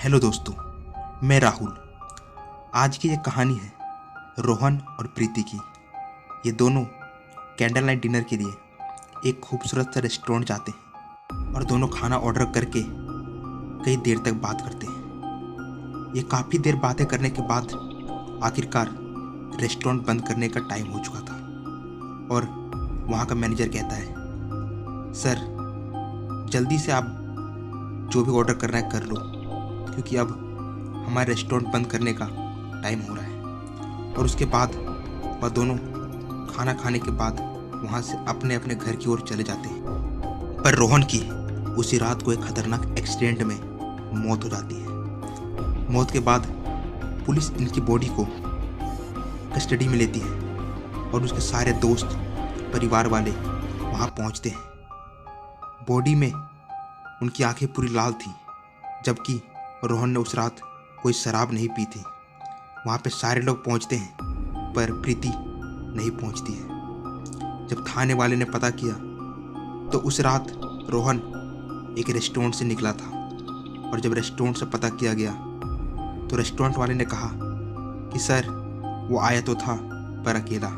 Hello दोस्तों, मैं राहुल। आज की ये कहानी है रोहन और प्रीति की। ये दोनों कैंडल नाइट डिनर के लिए एक खूबसूरत सा रेस्टोरेंट जाते हैं और दोनों खाना ऑर्डर करके कई देर तक बात करते हैं। ये काफ़ी देर बातें करने के बाद आखिरकार रेस्टोरेंट बंद करने का टाइम हो चुका था और वहाँ का मैनेजर कहता है, सर जल्दी से आप जो भी ऑर्डर करना है कर लो, क्योंकि अब हमारे रेस्टोरेंट बंद करने का टाइम हो रहा है। और उसके बाद वह दोनों खाना खाने के बाद वहाँ से अपने अपने घर की ओर चले जाते हैं। पर रोहन की उसी रात को एक खतरनाक एक्सीडेंट में मौत हो जाती है। मौत के बाद पुलिस इनकी बॉडी को कस्टडी में लेती है और उसके सारे दोस्त परिवार वाले वहाँ पहुँचते हैं। बॉडी में उनकी आंखें पूरी लाल थी, जबकि रोहन ने उस रात कोई शराब नहीं पी थी। वहाँ पे सारे लोग पहुँचते हैं पर प्रीति नहीं पहुँचती है। जब थाने वाले ने पता किया तो उस रात रोहन एक रेस्टोरेंट से निकला था और जब रेस्टोरेंट से पता किया गया तो रेस्टोरेंट वाले ने कहा कि सर वो आया तो था पर अकेला,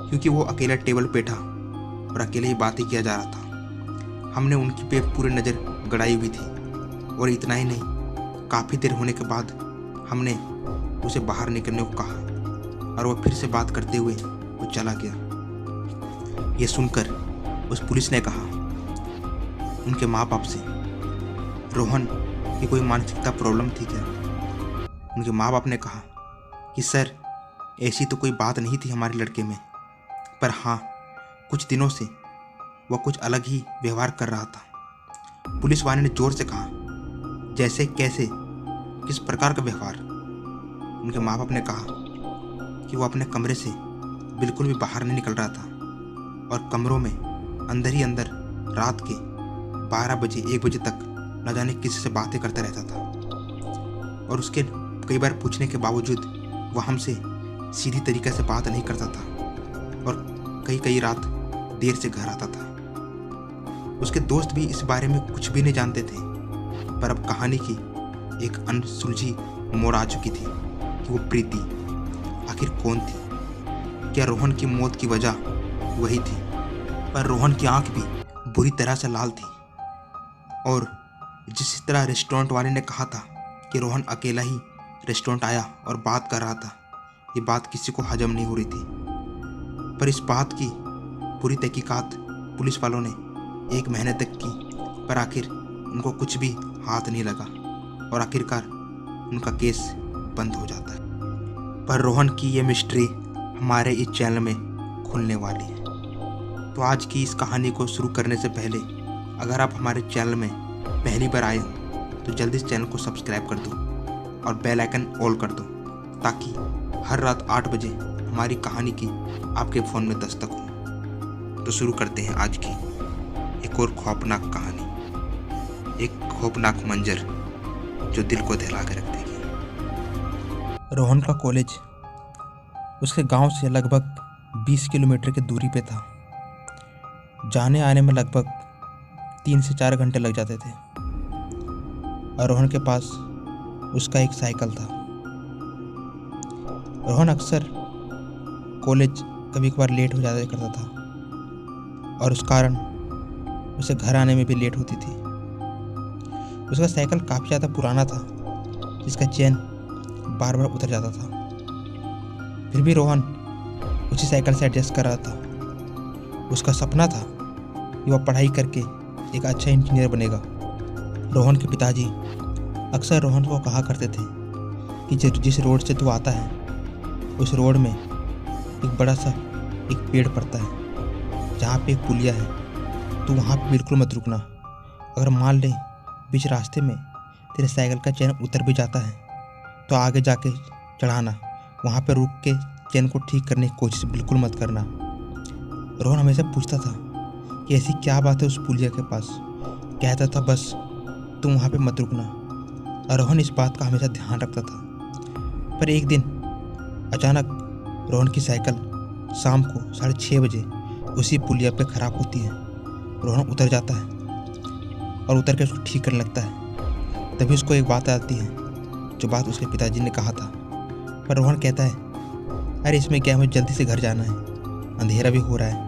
क्योंकि वो अकेला टेबल पे था और अकेले ही बातें किया जा रहा था। हमने उनकी पे पूरी नज़र गड़ाई हुई थी और इतना ही नहीं, काफ़ी देर होने के बाद हमने उसे बाहर निकलने को कहा और वह फिर से बात करते हुए वो चला गया। ये सुनकर उस पुलिस ने कहा उनके माँ बाप से, रोहन की कोई मानसिकता प्रॉब्लम थी क्या? उनके माँ बाप ने कहा कि सर ऐसी तो कोई बात नहीं थी हमारे लड़के में, पर हाँ कुछ दिनों से वह कुछ अलग ही व्यवहार कर रहा था। पुलिस वाले ने जोर से कहा, जैसे कैसे, किस प्रकार का व्यवहार? उनके माँ बाप ने कहा कि वो अपने कमरे से बिल्कुल भी बाहर नहीं निकल रहा था और कमरों में अंदर ही अंदर रात के 12 बजे 1 बजे तक न जाने किसी से बातें करता रहता था और उसके कई बार पूछने के बावजूद वह हमसे सीधी तरीके से बात नहीं करता था और कई रात देर से घर आता था। उसके दोस्त भी इस बारे में कुछ भी नहीं जानते थे, पर अब कहानी की एक अनसुलझी मोड़ आ चुकी थी कि वो प्रीति आखिर कौन थी। क्या रोहन की मौत की वजह वही थी? पर रोहन की आंख भी बुरी तरह से लाल थी और जिस तरह रेस्टोरेंट वाले ने कहा था कि रोहन अकेला ही रेस्टोरेंट आया और बात कर रहा था, ये बात किसी को हजम नहीं हो रही थी। पर इस बात की पूरी तहकीकात पुलिस वालों ने 1 महीने तक की, पर आखिर उनको कुछ भी हाथ नहीं लगा और आखिरकार उनका केस बंद हो जाता है। पर रोहन की ये मिस्ट्री हमारे इस चैनल में खुलने वाली है। तो आज की इस कहानी को शुरू करने से पहले अगर आप हमारे चैनल में पहली बार आए हो तो जल्दी इस चैनल को सब्सक्राइब कर दो और बेल आइकन ऑल कर दो, ताकि हर रात 8 बजे हमारी कहानी की आपके फ़ोन में दस्तक हो। तो शुरू करते हैं आज की एक और खौफनाक कहानी, एक खौफनाक मंजर जो दिल को दहला कर रख देगी। रोहन का कॉलेज उसके गांव से लगभग 20 किलोमीटर की दूरी पे था। जाने आने में लगभग 3 से 4 घंटे लग जाते थे और रोहन के पास उसका एक साइकिल था। रोहन अक्सर कॉलेज कभी कभार लेट हो जाया करता था और उस कारण उसे घर आने में भी लेट होती थी। उसका साइकिल काफ़ी ज़्यादा पुराना था, जिसका चेन बार बार उतर जाता था। फिर भी रोहन उसी साइकिल से एडजस्ट कर रहा था। उसका सपना था कि वह पढ़ाई करके एक अच्छा इंजीनियर बनेगा। रोहन के पिताजी अक्सर रोहन को कहा करते थे कि जिस रोड से तू आता है उस रोड में एक बड़ा सा एक पेड़ पड़ता है, जहाँ पे एक पुलिया है, तो वहाँ पे बिल्कुल मत रुकना। अगर मान ले बीच रास्ते में तेरे साइकिल का चेन उतर भी जाता है तो आगे जाके चढ़ाना, वहाँ पे रुक के चेन को ठीक करने की कोशिश बिल्कुल मत करना। रोहन हमेशा पूछता था कि ऐसी क्या बात है उस पुलिया के पास। कहता था बस तुम वहाँ पे मत रुकना, और रोहन इस बात का हमेशा ध्यान रखता था। पर एक दिन अचानक रोहन की साइकिल शाम को 6:30 बजे उसी पुलिया पे ख़राब होती है। रोहन उतर जाता है और उतर के उसको ठीक करने लगता है। तभी उसको एक बात आती है, जो बात उसके पिताजी ने कहा था। पर रोहन कहता है, अरे इसमें क्या है, मुझे जल्दी से घर जाना है, अंधेरा भी हो रहा है।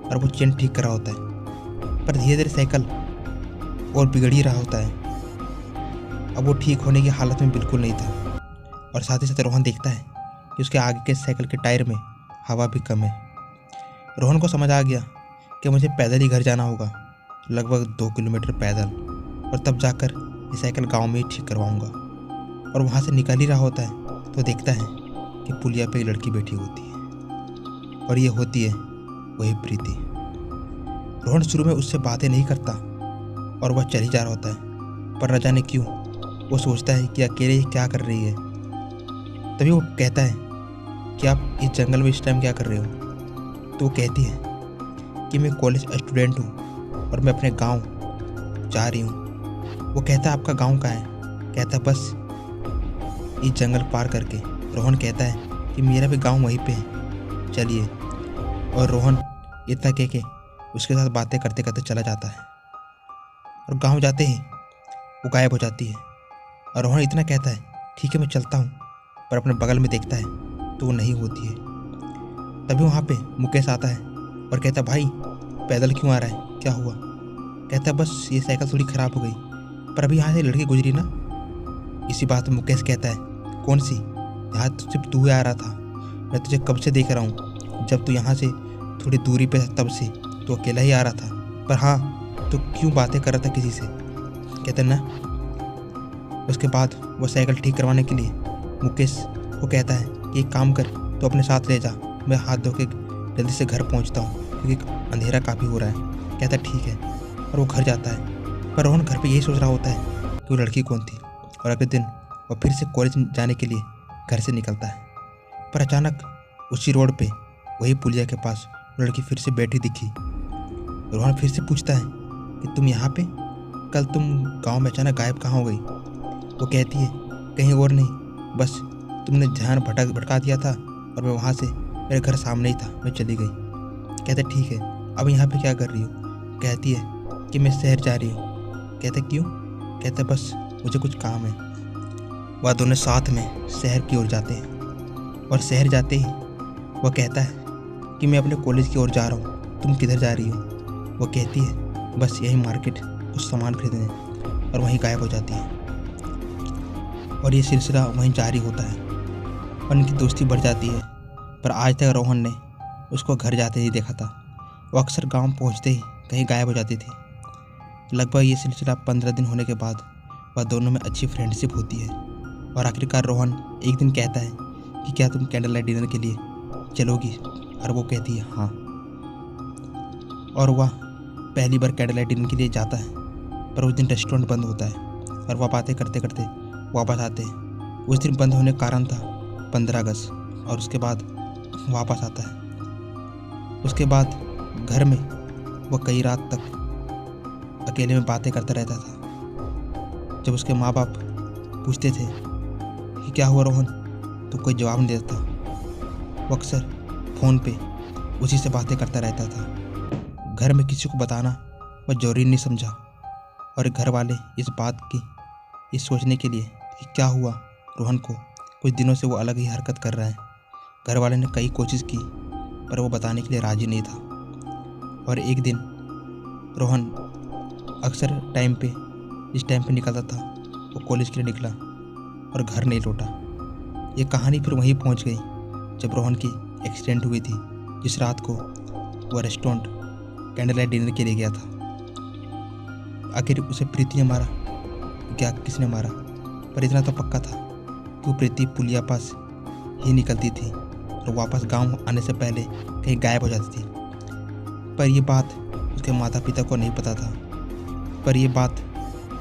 और वो चेन ठीक कर रहा होता है, पर धीरे धीरे साइकिल और बिगड़ ही रहा होता है। अब वो ठीक होने की हालत में बिल्कुल नहीं था। और साथ ही साथ रोहन देखता है कि उसके आगे के साइकिल के टायर में हवा भी कम है। रोहन को समझ आ गया कि मुझे पैदल ही घर जाना होगा, लगभग 2 किलोमीटर पैदल, और तब जाकर ये साइकिल गांव में ही ठीक करवाऊंगा। और वहाँ से निकल ही रहा होता है तो देखता है कि पुलिया पे एक लड़की बैठी होती है, और ये होती है वही प्रीति। रोहन शुरू में उससे बातें नहीं करता और वह चल ही जा रहा होता है, पर न जाने क्यों वो सोचता है कि अकेले ही क्या कर रही है। तभी वो कहता है कि आप इस जंगल में इस टाइम क्या कर रहे हो। तो वो कहती है कि मैं कॉलेज स्टूडेंट हूँ और मैं अपने गांव जा रही हूँ। वो कहता है, आपका गांव कहाँ है? कहता है, बस इस जंगल पार करके। रोहन कहता है कि मेरा भी गांव वहीं पे है, चलिए। और रोहन इतना कह के उसके साथ बातें करते करते चला जाता है। और गांव जाते ही वो गायब हो जाती है। और रोहन इतना कहता है, ठीक है मैं चलता हूँ, पर अपने बगल में देखता है तो वो नहीं होती है। तभी वहाँ पे मुकेश आता है और कहता है, भाई पैदल क्यों आ रहा है, क्या हुआ? कहता है, बस ये साइकिल थोड़ी ख़राब हो गई, पर अभी यहाँ से लड़की गुजरी ना। इसी बात में मुकेश कहता है, कौन सी? यहाँ तो सिर्फ तू ही आ रहा था, मैं तुझे कब से देख रहा हूँ, जब तू यहाँ से थोड़ी दूरी पे तब से तो अकेला ही आ रहा था। पर हाँ, तो क्यों बातें कर रहा था किसी से? कहते ना। उसके बाद वो साइकिल ठीक करवाने के लिए मुकेश को कहता है कि एक काम कर, तो अपने साथ ले जा, मैं हाथ धो के जल्दी से घर पहुंचता हूं, क्योंकि अंधेरा काफ़ी हो रहा है। कहता ठीक है, और वो घर जाता है। पर रोहन घर पे यही सोच रहा होता है कि वो लड़की कौन थी। और अगले दिन वो फिर से कॉलेज जाने के लिए घर से निकलता है। पर अचानक उसी रोड पे वही पुलिया के पास लड़की फिर से बैठी दिखी। रोहन फिर से पूछता है कि तुम यहाँ पे? कल तुम गांव में अचानक गायब कहाँ हो गई? वो कहती है, कहीं और नहीं, बस तुमने ध्यान भटका दिया था और मैं वहाँ से, मेरे घर सामने ही था, मैं चली गई। कहते ठीक है, अब यहाँ पे क्या कर रही हो? कहती है कि मैं शहर जा रही हूँ। कहते क्यों? कहते बस मुझे कुछ काम है। वह दोनों साथ में शहर की ओर जाते हैं। और शहर जाते ही वह कहता है कि मैं अपने कॉलेज की ओर जा रहा हूँ, तुम किधर जा रही हो? वो कहती है, बस यही मार्केट कुछ सामान खरीदने, और वहीं गायब हो जाती है। और ये सिलसिला वहीं जारी होता है और उनकी दोस्ती बढ़ जाती है। पर आज तक रोहन ने उसको घर जाते ही देखा था। वो अक्सर गांव पहुंचते ही कहीं गायब हो जाती थी। लगभग ये सिलसिला 15 दिन होने के बाद वह दोनों में अच्छी फ्रेंडशिप होती है। और आखिरकार रोहन एक दिन कहता है कि क्या तुम कैंडल लाइट डिनर के लिए चलोगी? और वो कहती है हाँ। और वह पहली बार कैंडल लाइट डिनर के लिए जाता है, पर उस दिन रेस्टोरेंट बंद होता है और वह बातें करते करते वापस आते हैं। उस दिन बंद होने का कारण था 15 अगस्त, और उसके बाद वापस आता है। उसके बाद घर में वह कई रात तक अकेले में बातें करता रहता था। जब उसके माँ बाप पूछते थे कि क्या हुआ रोहन, तो कोई जवाब नहीं देता। वो अक्सर फ़ोन पे उसी से बातें करता रहता था। घर में किसी को बताना वह जरूरी नहीं समझा। और घर वाले इस बात की ये सोचने के लिए कि क्या हुआ रोहन को, कुछ दिनों से वो अलग ही हरकत कर रहा है। घर वाले ने कई कोशिश की, पर वो बताने के लिए राज़ी नहीं था। और एक दिन रोहन अक्सर जिस टाइम पे निकलता था, वो कॉलेज के लिए निकला और घर नहीं लौटा। ये कहानी फिर वहीं पहुंच गई जब रोहन की एक्सीडेंट हुई थी, जिस रात को वह रेस्टोरेंट कैंडल लाइट डिनर के लिए गया था। आखिर उसे प्रीति ने मारा, क्या किसने मारा? पर इतना तो पक्का था कि वो प्रीति पुलिया पास ही निकलती थी और वापस गांव आने से पहले कहीं गायब हो जाती थी। पर यह बात उसके माता पिता को नहीं पता था। पर यह बात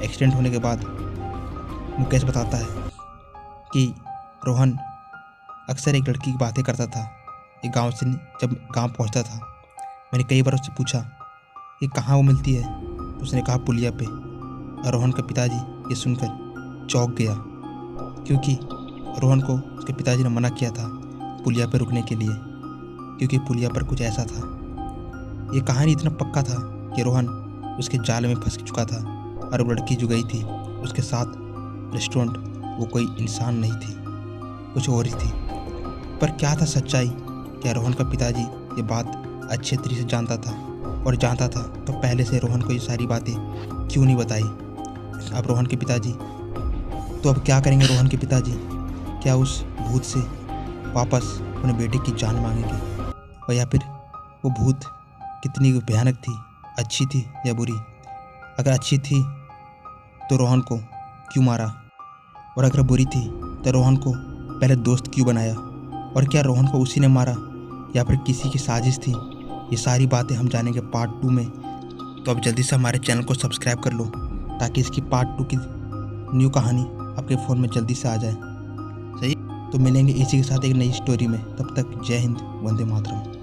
एक्सीडेंट होने के बाद मुकेश बताता है कि रोहन अक्सर एक लड़की की बातें करता था। एक गांव से जब गांव पहुंचता था, मैंने कई बार उससे पूछा कि कहाँ वो मिलती है, तो उसने कहा पुलिया पे। और रोहन के पिताजी ये सुनकर चौंक गया, क्योंकि रोहन को उसके पिताजी ने मना किया था पुलिया पर रुकने के लिए, क्योंकि पुलिया पर कुछ ऐसा था। ये कहानी इतना पक्का था कि रोहन उसके जाल में फंस चुका था और वो लड़की जो गई थी उसके साथ रेस्टोरेंट वो कोई इंसान नहीं थी, कुछ और ही थी। पर क्या था सच्चाई? क्या रोहन का पिताजी ये बात अच्छे तरीके से जानता था? और जानता था तो पहले से रोहन को ये सारी बातें क्यों नहीं बताई? अब रोहन के पिताजी, तो अब क्या करेंगे रोहन के पिताजी? क्या उस भूत से वापस अपने बेटे की जान मांगेंगे? और या फिर वो भूत कितनी भयानक थी, अच्छी थी या बुरी? अगर अच्छी थी तो रोहन को क्यों मारा? और अगर बुरी थी तो रोहन को पहले दोस्त क्यों बनाया? और क्या रोहन को उसी ने मारा या फिर किसी की साजिश थी? ये सारी बातें हम जानेंगे पार्ट 2 में। तो अब जल्दी से हमारे चैनल को सब्सक्राइब कर लो ताकि इसकी पार्ट 2 की न्यू कहानी आपके फ़ोन में जल्दी से आ जाए। सही, तो मिलेंगे इसी के साथ एक नई स्टोरी में। तब तक जय हिंद, वंदे मातरम।